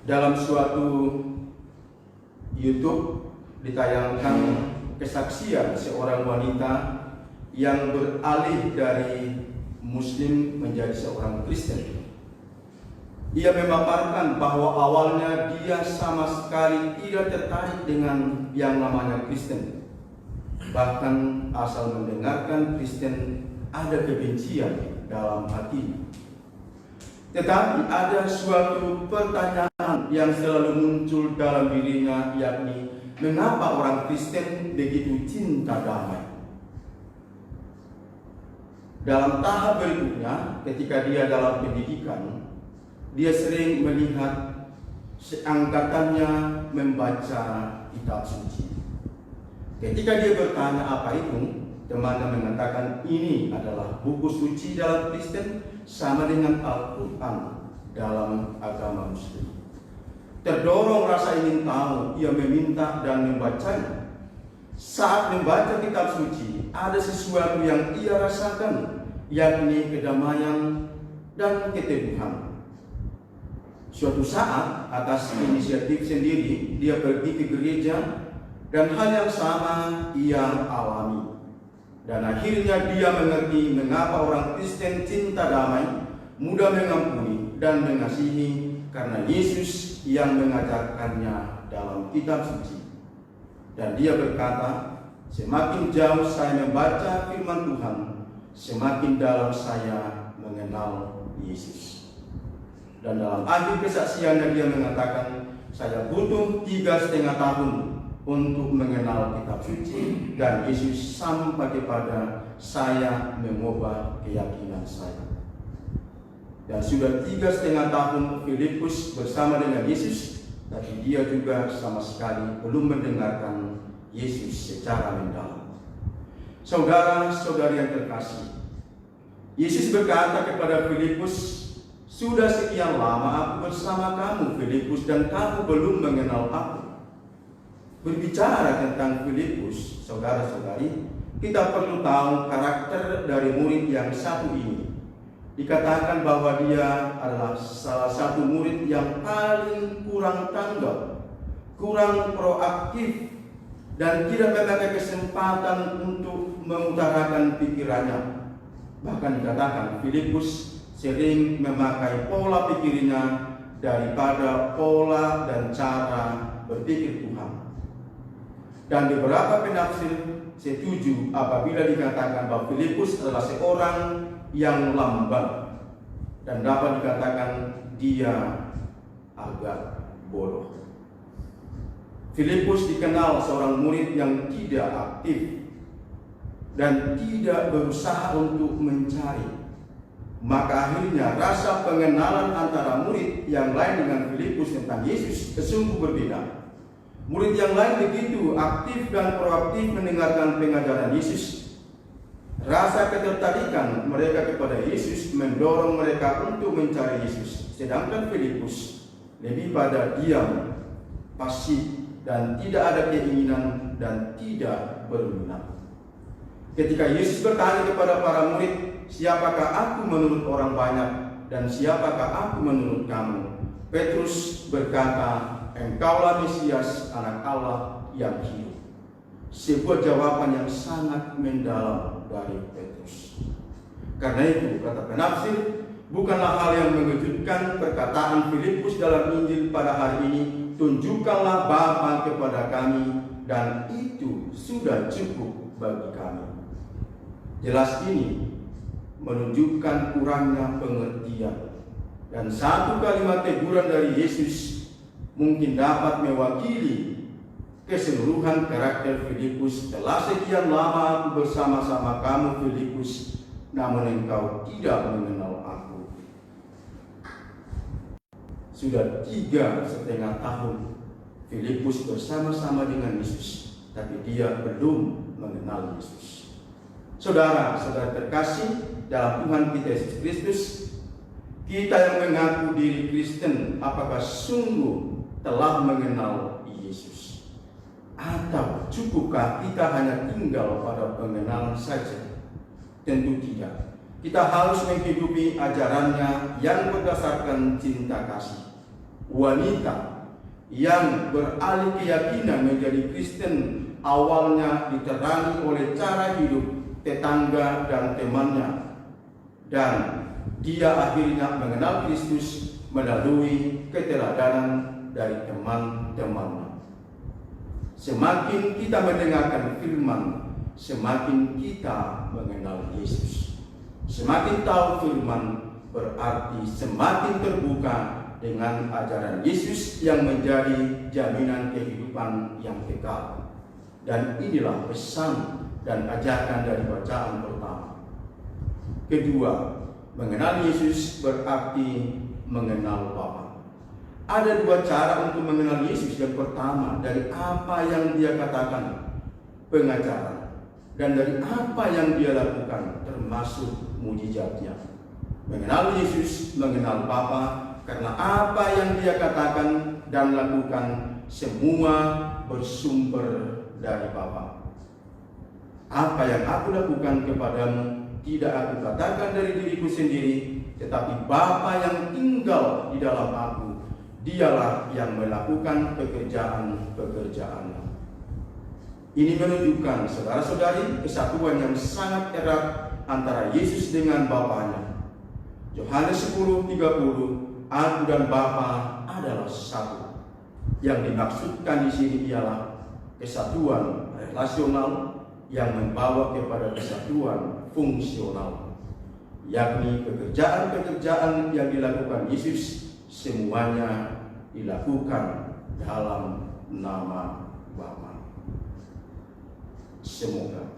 Dalam suatu YouTube ditayangkan kesaksian seorang wanita yang beralih dari Muslim menjadi seorang Kristen. Ia memaparkan bahwa awalnya dia sama sekali tidak tertarik dengan yang namanya Kristen. Bahkan asal mendengarkan Kristen ada kebencian dalam hatinya. Tetapi ada suatu pertanyaan yang selalu muncul dalam dirinya, yakni mengapa orang Kristen begitu cinta damai? Dalam tahap berikutnya, ketika dia dalam pendidikan, dia sering melihat seangkatannya membaca kitab suci. Ketika dia bertanya apa itu, temannya mengatakan ini adalah buku suci dalam Kristen sama dengan Al-Quran dalam agama Muslim. Terdorong rasa ingin tahu, ia meminta dan membacanya. Saat membaca kitab suci, ada sesuatu yang ia rasakan, yakni kedamaian dan keteduhan. Suatu saat, atas inisiatif sendiri, dia pergi ke gereja dan hal yang sama ia alami. Dan akhirnya dia mengerti mengapa orang Kristen cinta damai, mudah mengampuni dan mengasihi, karena Yesus yang mengajarkannya dalam kitab suci. Dan dia berkata, semakin jauh saya membaca firman Tuhan, semakin dalam saya mengenal Yesus. Dan dalam akhir kesaksiannya dia mengatakan, saya butuh 3,5 tahun untuk mengenal kitab suci dan Yesus sampai kepada saya mengubah keyakinan saya. Dan sudah 3,5 tahun Filipus bersama dengan Yesus, tapi dia juga sama sekali belum mendengarkan Yesus secara mendalam. Saudara-saudari yang terkasih, Yesus berkata kepada Filipus, sudah sekian lama aku bersama kamu Filipus dan kamu belum mengenal aku. Berbicara tentang Filipus, saudara-saudari, kita perlu tahu karakter dari murid yang satu ini. Dikatakan bahwa dia adalah salah satu murid yang paling kurang tanggap, kurang proaktif, dan tidak memakai kesempatan untuk mengutarakan pikirannya. Bahkan dikatakan Filipus sering memakai pola pikirnya daripada pola dan cara berpikir Tuhan. Dan beberapa penafsir setuju apabila dikatakan bahwa Filipus adalah seorang yang lamban dan dapat dikatakan dia agak bodoh. Filipus dikenal seorang murid yang tidak aktif dan tidak berusaha untuk mencari. Maka akhirnya rasa pengenalan antara murid yang lain dengan Filipus tentang Yesus sesungguh berbeda. Murid yang lain begitu aktif dan proaktif mendengarkan pengajaran Yesus. Rasa ketertarikan mereka kepada Yesus mendorong mereka untuk mencari Yesus. Sedangkan Filipus lebih pada diam, pasif, dan tidak ada keinginan dan tidak berminat. Ketika Yesus bertanya kepada para murid, siapakah aku menurut orang banyak dan siapakah aku menurut kamu? Petrus berkata, engkaulah Mesias, anak Allah yang hidup. Sebuah jawaban yang sangat mendalam dari Petrus. Karena itu, kata penafsir, bukanlah hal yang mengejutkan perkataan Filipus dalam Injil pada hari ini, tunjukkanlah Bapa kepada kami, dan itu sudah cukup bagi kami. Jelas ini menunjukkan kurangnya pengertian. Dan satu kalimat teguran dari Yesus mungkin dapat mewakili keseluruhan karakter Filipus. Telah sekian lama aku bersama-sama kamu Filipus, namun engkau tidak mengenal aku. Sudah 3,5 tahun Filipus bersama-sama dengan Yesus, tapi dia belum mengenal Yesus. Saudara-saudara terkasih dalam Tuhan kita Yesus Kristus, kita yang mengaku diri Kristen, apakah sungguh telah mengenal Yesus? Atau cukupkah kita hanya tinggal pada pengenalan saja? Tentu tidak. Kita harus menghidupi ajarannya yang berdasarkan cinta kasih. Wanita yang beralih keyakinan menjadi Kristen awalnya diterangi oleh cara hidup tetangga dan temannya, dan dia akhirnya mengenal Kristus melalui keteladanan dari teman-temannya. Semakin kita mendengarkan firman, semakin kita mengenal Yesus. Semakin tahu firman berarti semakin terbuka dengan ajaran Yesus yang menjadi jaminan kehidupan yang kekal. Dan inilah pesan dan ajakan dari bacaan pertama. Kedua, mengenal Yesus berarti mengenal Bapa. Ada dua cara untuk mengenal Yesus. Yang pertama, dari apa yang dia katakan, pengajaran, dan dari apa yang dia lakukan, termasuk mujizatnya. Mengenal Yesus, mengenal Bapa, karena apa yang dia katakan dan lakukan semua bersumber dari Bapa. Apa yang aku lakukan kepadamu tidak aku katakan dari diriku sendiri, tetapi Bapa yang tinggal di dalam aku, dialah yang melakukan pekerjaan-pekerjaannya. Ini menunjukkan, saudara-saudari, kesatuan yang sangat erat antara Yesus dengan Bapanya. Yohanes 10:30, aku dan Bapa adalah satu. Yang dimaksudkan di sini ialah kesatuan relasional yang membawa kepada kesatuan fungsional, yakni pekerjaan-pekerjaan yang dilakukan Yesus semuanya dilakukan dalam nama Bapa. Semoga